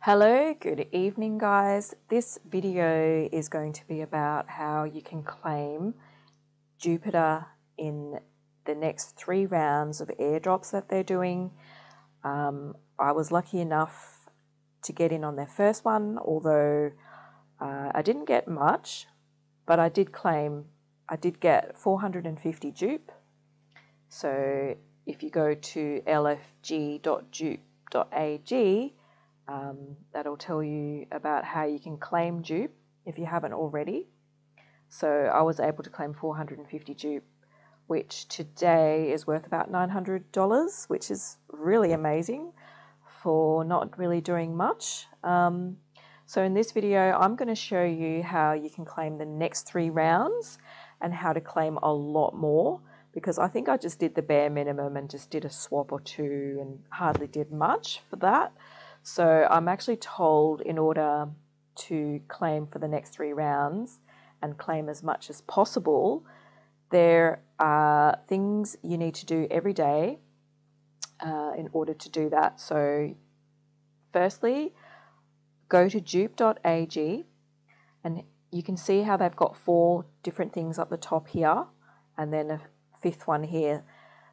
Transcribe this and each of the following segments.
Hello, good evening guys. This video is going to be about how you can claim Jupiter in the next 3 rounds of airdrops that they're doing. I was lucky enough to get in on their first one, although I didn't get much, but I did get 450 Jupe. So if you go to lfg.jupe.ag, that'll tell you about how you can claim Jupe if you haven't already. So I was able to claim 450 Jupe, which today is worth about $900, which is really amazing for not really doing much. So in this video, I'm going to show you how you can claim the next 3 rounds and how to claim a lot more, because I think I just did the bare minimum and just did a swap or 2 and hardly did much for that. So I'm actually told in order to claim for the next 3 rounds and claim as much as possible, there are things you need to do every day in order to do that. So firstly, go to jupe.ag and you can see how they've got 4 different things up the top here and then a 5th one here.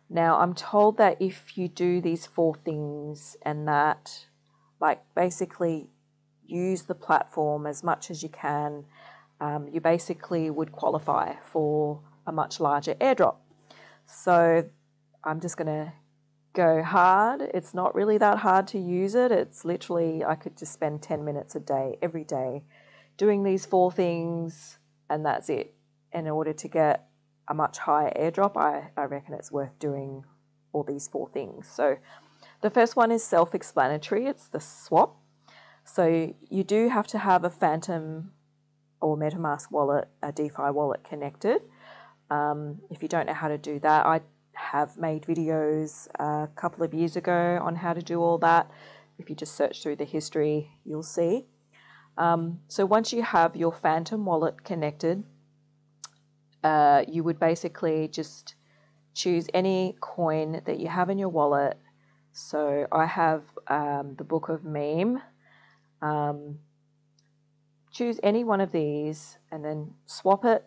Now I'm told that if you do these 4 things and that, like basically use the platform as much as you can, you basically would qualify for a much larger airdrop. So I'm just going to go hard. It's not really that hard to use it. It's literally, I could just spend 10 minutes a day, every day, doing these 4 things, and that's it. In order to get a much higher airdrop, I reckon it's worth doing all these 4 things. So the first one is self-explanatory. It's the swap. So you do have to have a Phantom or MetaMask wallet, a DeFi wallet connected. If you don't know how to do that, I have made videos a couple of years ago on how to do all that. If you just search through the history, you'll see. So once you have your Phantom wallet connected, you would basically just choose any coin that you have in your wallet. So I have the Book of Meme. Choose any one of these and then swap it.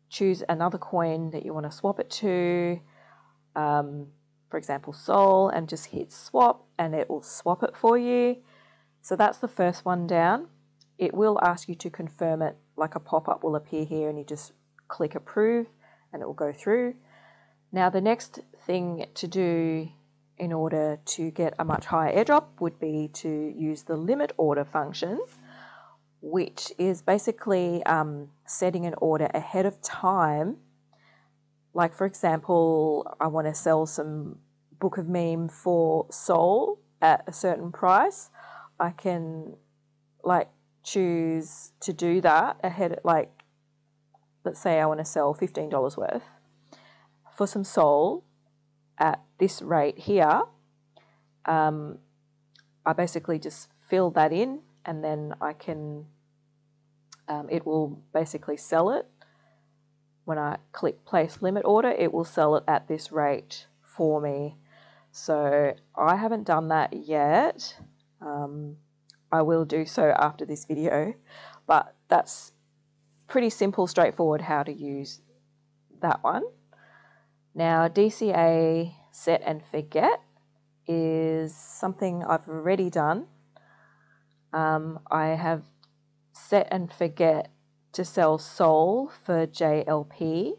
Choose another coin that you want to swap it to, for example Sol, and just hit swap and it will swap it for you. So that's the first one down. It will ask you to confirm it, like a pop-up will appear here and you just click approve and it will go through. Now the next thing to do in order to get a much higher airdrop would be to use the limit order function, which is basically setting an order ahead of time. Like for example, I want to sell some Book of Meme for Sol at a certain price. I can like choose to do that ahead, like let's say I want to sell $15 worth for some Sol at this rate here. I basically just fill that in and then I can, it will basically sell it. When I click place limit order, it will sell it at this rate for me. So I haven't done that yet. I will do so after this video, but that's pretty simple, straightforward how to use that one. Now DCA set and forget is something I've already done. I have set and forget to sell Sol for JLP.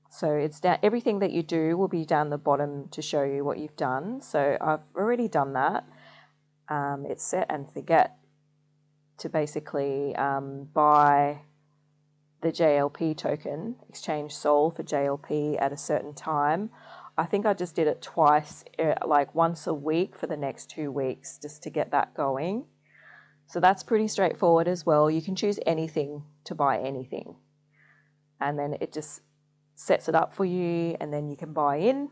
So it's down, everything that you do will be down the bottom to show you what you've done. So I've already done that. It's set and forget to basically buy the JLP token, exchange Sol for JLP at a certain time. I think I just did it twice, like once a week for the next 2 weeks, just to get that going. So that's pretty straightforward as well. You can choose anything to buy anything. And then it just sets it up for you and then you can buy in.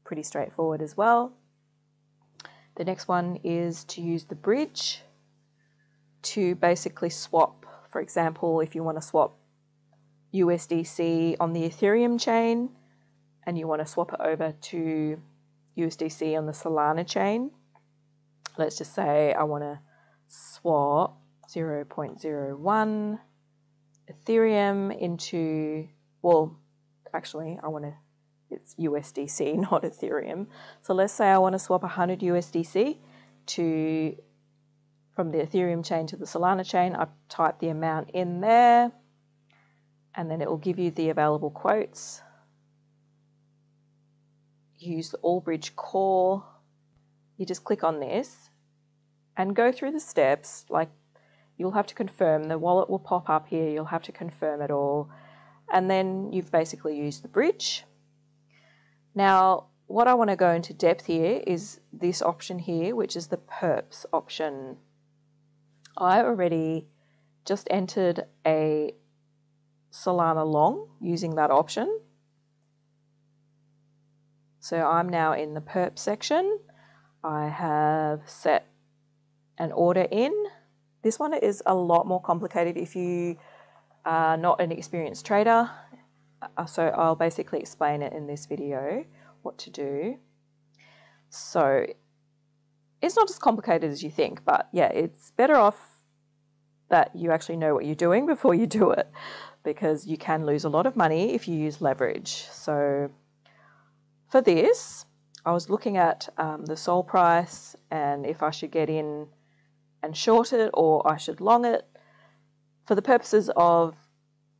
Pretty straightforward as well. The next one is to use the bridge to basically swap. For example, if you want to swap USDC on the Ethereum chain and you want to swap it over to USDC on the Solana chain, let's just say I want to swap 0.01 Ethereum into, well, actually I want to, it's USDC, not Ethereum. So let's say I want to swap 100 USDC from the Ethereum chain to the Solana chain. I type the amount in there, and then it will give you the available quotes. Use the Allbridge core. You just click on this and go through the steps. Like, you'll have to confirm, the wallet will pop up here, you'll have to confirm it all, and then you've basically used the bridge. Now, what I want to go into depth here is this option here, which is the perps option. I already just entered a Solana long using that option. So I'm now in the perp section. I have set an order in. This one is a lot more complicated if you are not an experienced trader. So I'll basically explain it in this video, what to do. So it's not as complicated as you think, but yeah, it's better off that you actually know what you're doing before you do it, because you can lose a lot of money if you use leverage. So for this, I was looking at the SOL price and if I should get in and short it or I should long it. For the purposes of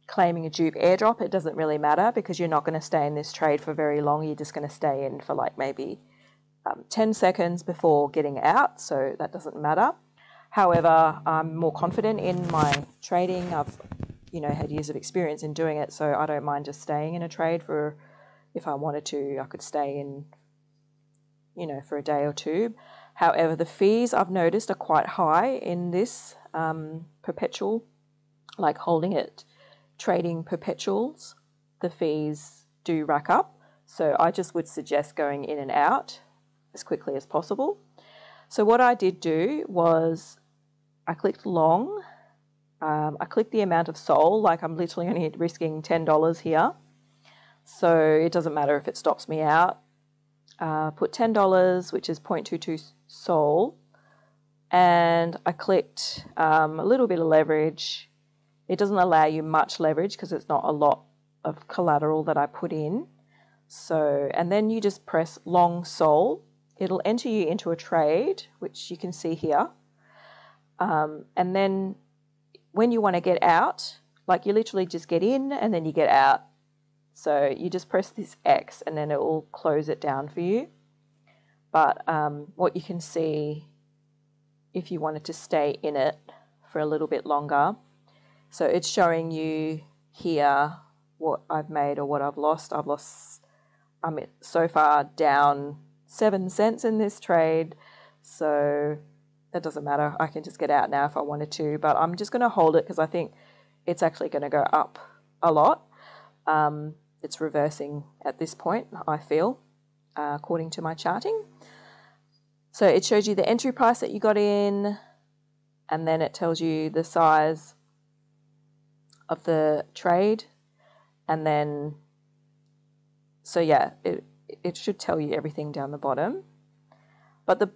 claiming a dupe airdrop, it doesn't really matter because you're not going to stay in this trade for very long. You're just going to stay in for like maybe 10 seconds before getting out, so that doesn't matter. However, I'm more confident in my trading. I've had years of experience in doing it, so I don't mind just staying in a trade for, if I wanted to, I could stay in, for a day or two. However, the fees I've noticed are quite high in this perpetual, like holding it, trading perpetuals. The fees do rack up. So I just would suggest going in and out as quickly as possible. So what I did do was I clicked long. I clicked the amount of SOL, like I'm literally only risking $10 here. So it doesn't matter if it stops me out. Put $10, which is 0.22 SOL. And I clicked a little bit of leverage. It doesn't allow you much leverage because it's not a lot of collateral that I put in. So, and then you just press long SOL. It'll enter you into a trade, which you can see here. And then when you want to get out, like you literally just get in and then you get out. So you just press this X and then it will close it down for you. But what you can see, if you wanted to stay in it for a little bit longer, so it's showing you here what I've made or what I've lost. I'm so far down 7 cents in this trade, so that doesn't matter. I can just get out now if I wanted to, but I'm just going to hold it because I think it's actually going to go up a lot. It's reversing at this point, I feel, according to my charting. So it shows you the entry price that you got in, and then it tells you the size of the trade, and then, so yeah, it should tell you everything down the bottom. But the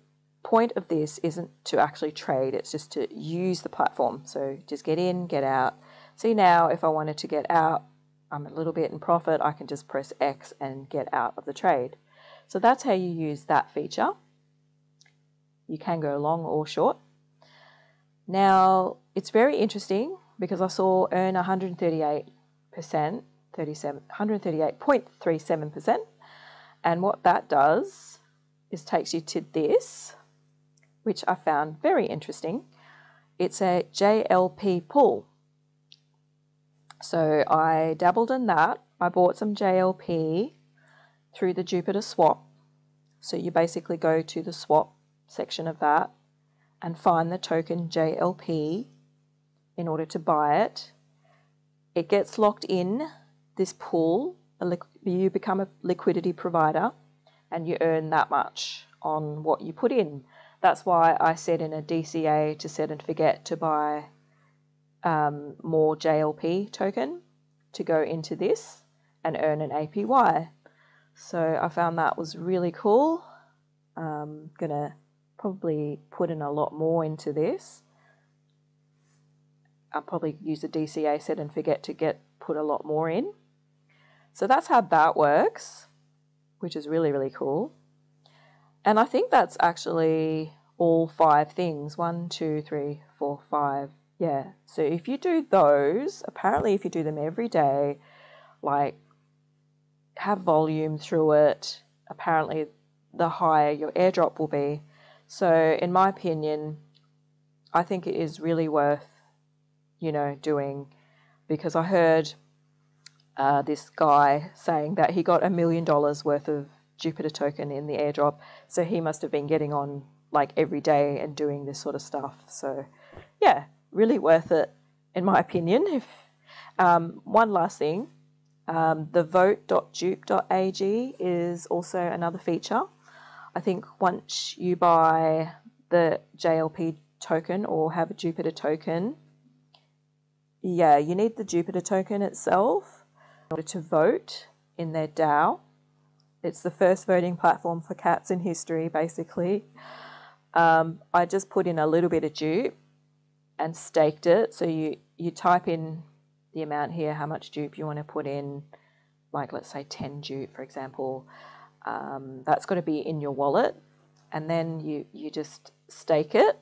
point of this isn't to actually trade, it's just to use the platform. So just get in, get out. See, now if I wanted to get out, I'm a little bit in profit, I can just press X and get out of the trade. So that's how you use that feature. You can go long or short. Now, it's very interesting because I saw earn 138.37%. And what that does is takes you to this, which I found very interesting. It's a JLP Pull. So I dabbled in that. I bought some JLP through the Jupiter swap. So you basically go to the swap section of that and find the token JLP in order to buy it. It gets locked in this pool. You become a liquidity provider and you earn that much on what you put in. That's why I said in a DCA to set and forget to buy more JLP token to go into this and earn an APY. So I found that was really cool. Gonna probably put in a lot more into this. I'll probably use a DCA set and forget to put a lot more in. So that's how that works, which is really, really cool. And I think that's actually all 5 things. 1, 2, 3, 4, 5. Yeah. So if you do those, apparently if you do them every day, like have volume through it, apparently the higher your airdrop will be. So in my opinion, I think it is really worth, you know, doing, because I heard this guy saying that he got $1 million worth of Jupiter token in the airdrop. So he must have been getting on like every day and doing this sort of stuff. So yeah, really worth it in my opinion. If one last thing, the vote.jup.ag is also another feature. I think once you buy the JLP token or have a Jupiter token, yeah, you need the Jupiter token itself in order to vote in their DAO. It's the first voting platform for cats in history, basically. I just put in a little bit of Jup and staked it. So you type in the amount here, how much Jup you want to put in, like let's say 10 Jup, for example. That's got to be in your wallet, and then you just stake it.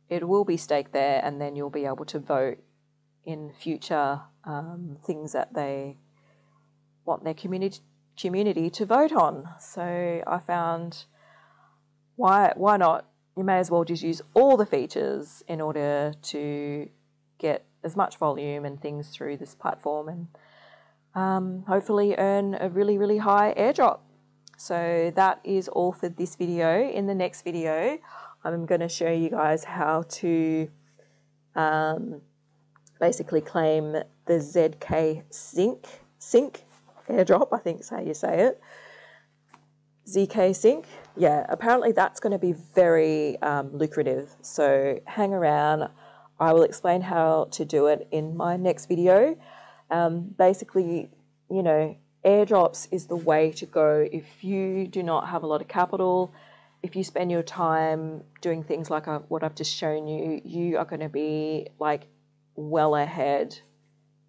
It will be staked there, and then you'll be able to vote in future things that they want their community to vote on. So I found, why not? You may as well just use all the features in order to get as much volume and things through this platform, and hopefully earn a really, really high airdrop. So that is all for this video. In the next video, I'm going to show you guys how to basically claim the ZK Sync airdrop, I think is how you say it. ZK Sync. Yeah, apparently that's going to be very lucrative. So hang around. I will explain how to do it in my next video. Basically, you know, airdrops is the way to go if you do not have a lot of capital. If you spend your time doing things like what I've just shown you, you are going to be like well ahead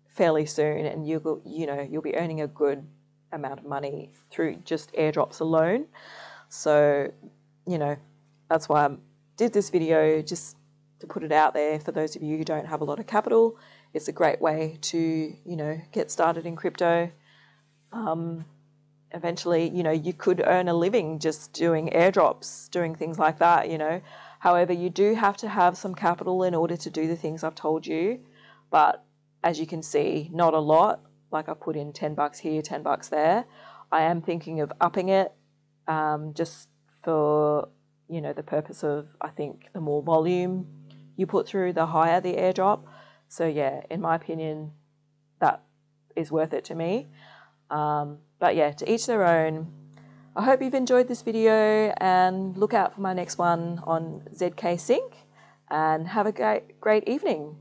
fairly soon, and you'll be earning a good amount of money through just airdrops alone. So, you know, that's why I did this video, just to put it out there for those of you who don't have a lot of capital. It's a great way to, you know, get started in crypto. Eventually, you know, you could earn a living just doing airdrops, doing things like that, you know. However, you do have to have some capital in order to do the things I've told you. But as you can see, not a lot. Like I put in $10 here, $10 there. I am thinking of upping it just for, you know, the purpose of, I think the more volume you put through, the higher the airdrop. So yeah, in my opinion, that is worth it to me. But yeah, to each their own. I hope you've enjoyed this video, and look out for my next one on ZK Sync, and have a great evening.